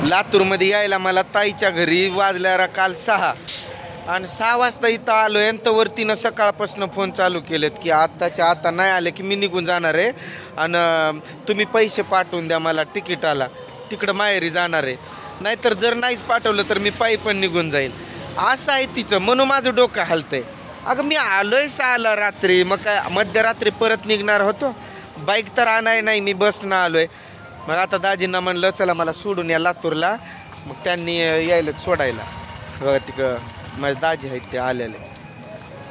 लातूरमध्ये यायला मला ताईच्या घरी वाजल्या काल 6 आणि 6 वाजता इथं आलो आहे. तर वरतीनं सकाळपासून फोन चालू केलेत की आत्ताच्या आता नाही आले की मी निघून जाणार आहे आणि तुम्ही पैसे पाठवून द्या मला तिकिटाला, तिकडं माहेरी जाणार आहे. नाहीतर जर नाहीच पाठवलं तर मी पायी पण निघून जाईल. असं आहे तिचं. म्हणून माझं डोकं हलतंय. अगं मी आलोय 6ला रात्री, मग काय मध्यरात्री परत निघणार होतो. बाईक तर आणाय नाही, मी बसनं आलोय. मग आता दाजींना म्हणलं चला मला सोडून या लातूरला. मग त्यांनी यायला सोडायला. बघा तिकडं माझे दाजी आहेत ते आलेले.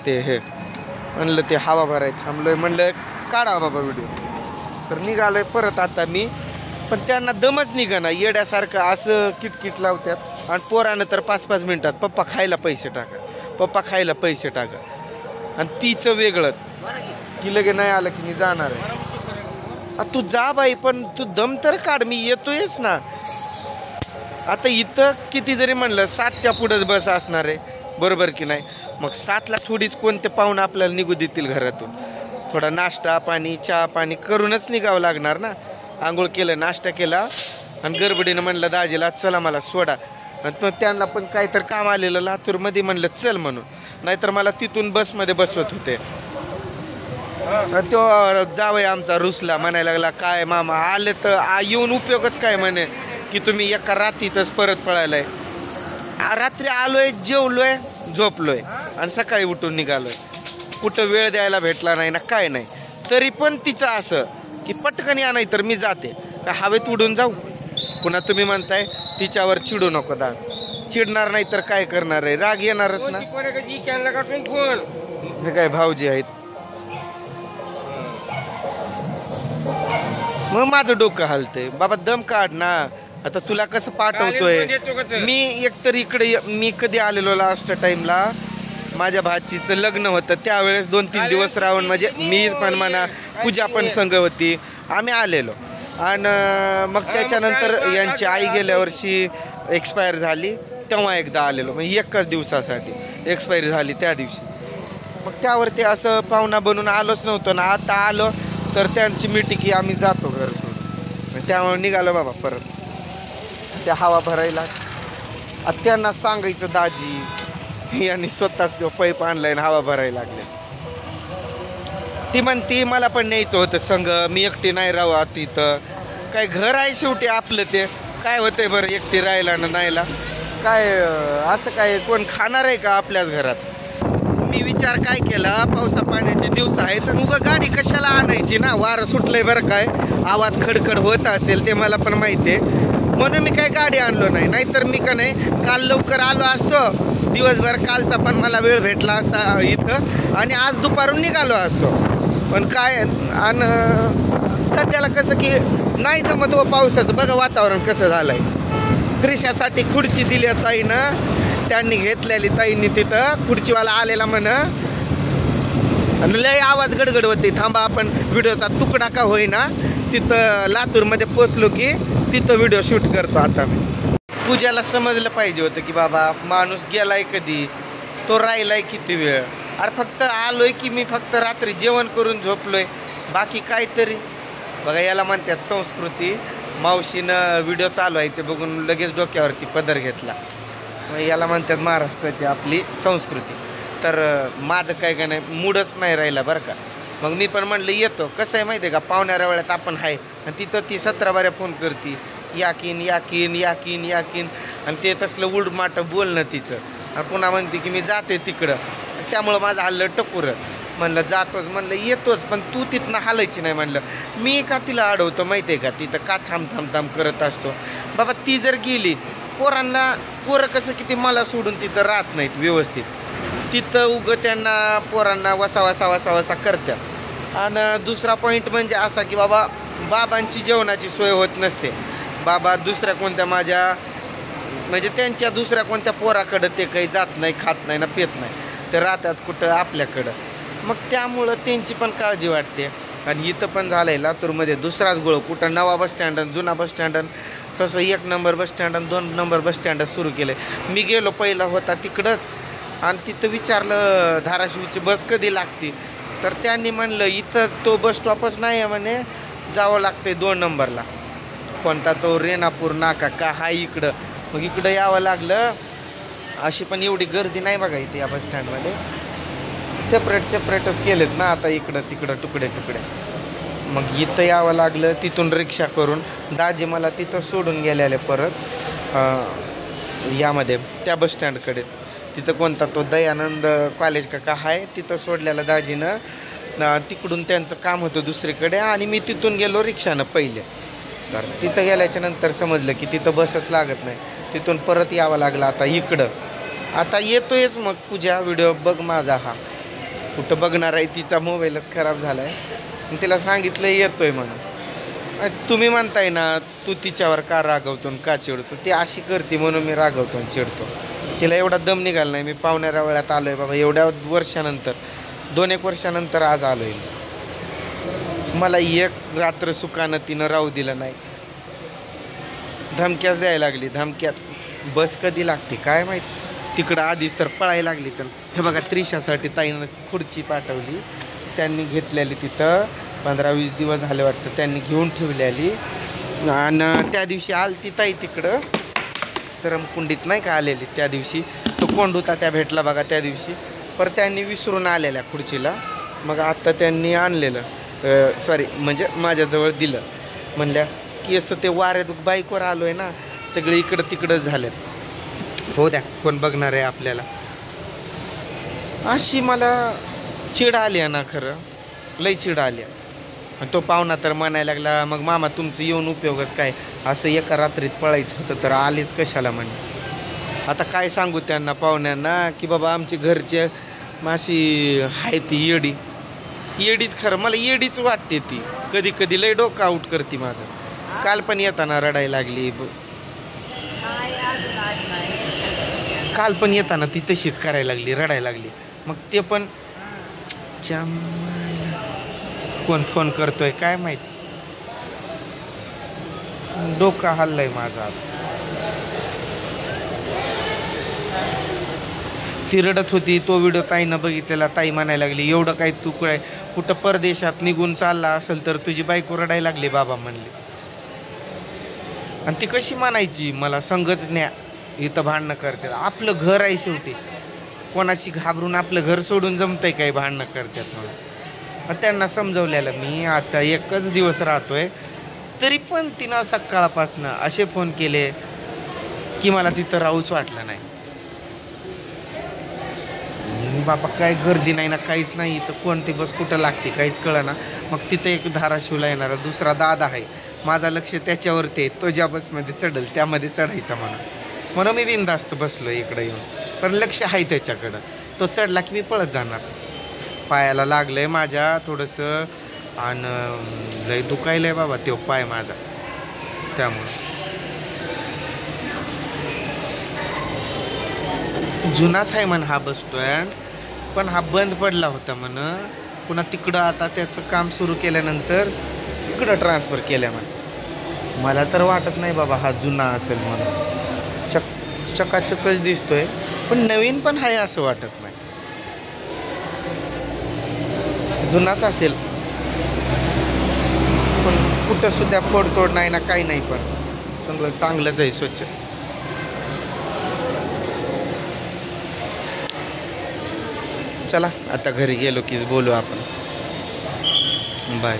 ते हे म्हणलं ते हवा भराय थांबलोय, म्हणलं काढा बाबा व्हिडिओ. तर निघालोय परत आता मी. पण त्यांना दमच निघाना, येड्यासारखं असं किटकिट लावतात. आणि पोरानं तर 5-5 मिनिटात पप्पा खायला पैसे टाका, पप्पा खायला पैसे टाका. आणि तिचं वेगळंच की लगे नाही आलं की मी जाणार आहे. तू जा बाई, पण तू दम तर काढ, मी येतोयच ना. आता इथं किती जरी म्हणलं 7च्या पुढंच बस असणार आहे, बरोबर की नाही. मग 7ला थोडीच कोणते पाहुणे आपल्याला निघू देतील घरातून. थोडा नाश्ता पाणी चहा पाणी करूनच निघावं लागणार ना. आंघोळ केलं, नाश्ता केला आणि गडबडीनं म्हणलं दाजीला चला मला सोडा. आणि मग त्यांना पण काहीतरी काम आलेलं लातूरमध्ये, म्हणलं चल म्हणून. नाहीतर मला तिथून बसमध्ये बसवत होते. तो जावय आमचा रुसला, म्हणायला लागला काय मामा आले तर येऊन उपयोगच काय म्हणे की तुम्ही एका रात्रीतच परत पळायलाय. रात्री आलोय, जेवलोय, झोपलोय आणि सकाळी उठून निघालोय. कुठं वेळ द्यायला भेटला नाही ना काय नाही. तरी पण तिचं असं की पटकन या, नाही तर मी जाते का हवेत उडून जाऊ. पुन्हा तुम्ही म्हणताय तिच्यावर चिडू नको. दाग चिडणार नाही तर काय करणार आहे, राग येणारच ना. हे काय भाऊजी आहेत. मग माझं डोकं हलतंय. बाबा दम काढ ना. आता तुला कसं पाठवतोय मी. एकतर इकडे मी कधी आलेलो लास्ट टाइमला माझ्या भाचीचं लग्न होतं त्यावेळेस 2-3 दिवस राहून, म्हणजे मी पण म्हणा पूजा पण संघ होती, आम्ही आलेलो. आणि मग त्याच्यानंतर यांची आई गेल्या वर्षी एक्सपायर झाली, तेव्हा एकदा आलेलो. मग एकच दिवसासाठी एक्सपायरी झाली त्या दिवशी. मग त्यावरती असं पाहुणा बनून आलोच नव्हतं ना. आता आलो तर त्यांची मीटिंग की आम्ही जातो घर सोडून. त्यामुळे निघालो बाबा परत त्या हवा भरायला. त्यांना सांगायचं दाजी यांनी स्वतःच तो पाईप आणलाय आणि हवा भरायला लागले. ती म्हणती मला पण न्यायचं होतं संघ, मी एकटी नाही राहू तिथं. काय घर आहे शेवटी आपलं, ते काय होतंय बरं एकटी राहायला ना नाहीला. काय असं काय कोण खाणार आहे का आपल्याच घरात. मी विचार काय केला, पावसा पाण्याचे दिवस आहेत आणि उगा गाडी कशाला आणायची ना. वारं सुटलंय बरं, काय आवाज खडखड होत असेल ते मला पण माहिती आहे. म्हणून मी काय गाडी आणलो नाही. नाहीतर मी का नाही काल लवकर आलो असतो दिवसभर, कालचा पण मला वेळ भेटला असता इथं आणि आज दुपारून निघालो असतो. पण काय आणि सध्याला कसं की नाही जमत व पावसाचं. बघा वातावरण कसं झालंय. त्रिशासाठी खुर्ची दिली ताईनं, त्यांनी घेतलेली ताईंनी. तिथं खुर्चीवाला आलेला म्हण लय आवाज गडगड होते. थांबा आपण व्हिडिओचा तुकडा का होईना तिथं लातूरमध्ये पोचलो की तिथं व्हिडिओ शूट करतो. आता पूजाला समजलं पाहिजे होतं की बाबा माणूस गेलाय कधी, तो राहिलाय किती वेळ. अरे फक्त आलोय की मी फक्त रात्री जेवण करून झोपलोय, बाकी काहीतरी. बघा याला म्हणतात संस्कृती. मावशीनं व्हिडिओ चालू आहे ते बघून लगेच डोक्यावरती पदर घेतला. याला म्हणतात महाराष्ट्राची आपली संस्कृती. तर माझं काय का नाही मूडच नाही राहिला बरं का. मग मी पण म्हणलं येतो. कसं आहे माहिती आहे का, पाहुण्याऱ्या वेळात आपण आहे आणि तिथं ती 17 बाऱ्या फोन करते याकीन याकीन याकीन याकीन. आणि ते तसलं उलटमाटं बोलणं तिचं. आणि पुन्हा म्हणते की मी जाते तिकडं. त्यामुळं माझं हल्लं टकुरं. म्हणलं जातोच, म्हणलं येतोच, पण तू तिथनं हालायची नाही. म्हणलं मी का तिला अडवतो माहिती आहे का, तिथं का थांब करत असतो. बाबा ती जर गेली पोरं कसं की ते मला सोडून तिथं राहत नाहीत व्यवस्थित. तिथं उगं त्यांना पोरांना वसा करतात. आणि दुसरा पॉईंट म्हणजे असा की बाबा बाबांची जेवणाची सोय होत नसते. बाबा दुसऱ्या कोणत्या माझ्या म्हणजे त्यांच्या दुसऱ्या कोणत्या पोराकडं ते काही जात नाही, खात नाही ना पित नाही. ते राहतात कुठं आपल्याकडं. मग त्यामुळं त्यांची पण काळजी वाटते. आणि इथं पण झालं आहे लातूरमध्ये दुसराच गोळ. कुठं नवा बस स्टँड जुना बस स्टँड, तसं 1 नंबर बस स्टँड आणि 2 नंबर बस स्टँड सुरू केलं आहे. मी गेलो पहिला होता तिकडंच आणि तिथं विचारलं धाराशिवची बस कधी लागते. तर त्यांनी म्हणलं इथं तो बस स्टॉपच नाही आहे म्हणे, जावं लागते 2 नंबरला. कोणता तो रेणापूर नाका का हा इकडं. मग इकडं यावं लागलं. अशी पण एवढी गर्दी नाही बघा इथे या बसस्टँडमध्ये. सेपरेटच केलेत ना आता इकडं तिकडं तुकडे. मग इथं यावं लागलं. तिथून रिक्षा करून दाजी मला तिथं सोडून गेलेले परत यामध्ये त्या बसस्टँडकडेच. तिथं कोणता तो दयानंद कॉलेज का आहे तिथं सोडलेलं दाजीनं. तिकडून त्यांचं काम होतं दुसरीकडे आणि मी तिथून गेलो रिक्षानं पहिले. तर तिथं गेल्याच्या नंतर समजलं की तिथं बसच लागत नाही. तिथून परत यावं लागलं आता इकडं. आता येतोयच मग पूजा व्हिडिओ बघ माझा हा. कुठं बघणार आहे तिचा मोबाईलच खराब झाला आहे. तिला सांगितलं येतोय म्हणून. तुम्ही म्हणताय ना तू तिच्यावर का रागवतो का चिडतो. ती अशी करते म्हणून मी रागवतो आणि चिडतो. तिला एवढा दम निघाला नाही. मी पावणेरा वेळात आलो आहे बाबा एवढ्या वर्षानंतर 2-1 वर्षानंतर आज आलो आहे. मला एक रात्र सुखानं तिनं राहू दिलं नाही. धमक्याच द्यायला लागली धमक्याच. बस कधी लागते काय माहिती. तिकडं आधीच तर पळायला लागली. तर हे बघा त्रिशासाठी ताईनं खुर्ची पाठवली. त्यांनी घेतलेली तिथं 15-20 दिवस झाले वाटतं त्यांनी घेऊन ठेवलेली. आणि त्या दिवशी आलती ताई तिकडं श्रमकुंडीत नाही का आलेली त्या दिवशी. तो कोंड होता त्या भेटला बघा त्या दिवशी. पर त्यांनी विसरून आलेल्या खुर्चीला. मग आत्ता त्यांनी आणलेलं सॉरी म्हणजे माझ्याजवळ दिलं. म्हणल्या की असं ते वाऱ्यात बाईकवर आलो आहे ना सगळे इकडं तिकडंच झालेत. हो द्या कोण बघणार आहे आपल्याला. अशी मला चिड आली आहे ना खरं लई चिड आली. तो पाहुणा तर म्हणायला लागला मग मामा तुमचं येऊन उपयोगच काय. असं एका रात्रीत पळायचं होतं तर आलेच कशाला म्हणे. आता काय सांगू त्यांना पाहुण्यांना की बाबा आमची घरचे माशी आहे ती येडीच खरं. मला येडीच वाटते ती. कधी लई डोकं आऊट करते माझं. काल पण येताना रडायला लागली. काल पण येताना ती तशीच करायला लागली रडायला लागली. मग ते पण कोण फोन करतोय काय माहिती. डोकं हल्लंय माझं आज. ती रडत होती. तो व्हिडिओ ताईनं बघितलेला. ताई म्हणायला लागली एवढं काय तू काय कुठं परदेशात निघून चालला असेल तर तुझी बायको रडायला लागली बाबा म्हणली. आणि ती कशी म्हणायची मला संगच न्या इथं भांडणं करतात. आपलं घर आहे शेवटी. कोणाशी घाबरून आपलं घर सोडून जमतंय काय भांडणं करतात म्हणून. त्यांना समजवलेलं मी आजचा एकच दिवस राहतोय. तरी पण तिनं सकाळपासनं असे फोन केले की मला तिथं राहूच वाटलं नाही. बाबा काय गर्दी नाही ना काहीच नाही. तर कोणती बस कुठं लागते काहीच कळना. मग तिथं एक धाराशिवला येणारा दुसरा दादा आहे. माझं लक्ष त्याच्यावरती. तो ज्या बसमध्ये चढल त्यामध्ये चढायचा म्हणून मी बिनधास्त बसलो इकडं येऊन. पण लक्ष आहे त्याच्याकडं. तो चढला की मी पळत जाणार. पायाला लागलंय माझ्या थोडंसं आणि लय दुखायलंय बाबा तो पाय माझा. त्यामुळं जुनाच आहे म्हण हा बस स्टँड. पण हा बंद पडला होता म्हण. पुन्हा तिकडं आता त्याचं काम सुरू केल्यानंतर इकडं ट्रान्सफर केल्या म्हण. मला तर वाटत नाही बाबा हा जुना असेल म्हणून. चकाचकच दिसतोय पण नवीन पण आहे असं वाटत नाही. जुनाच असेल पण कुठं सुद्धा फोडतोड नाही ना काही नाही. पण सगळं चांगलंच आहे स्वच्छ. चला आता घरी गेलो कीच बोलू आपण. बाय.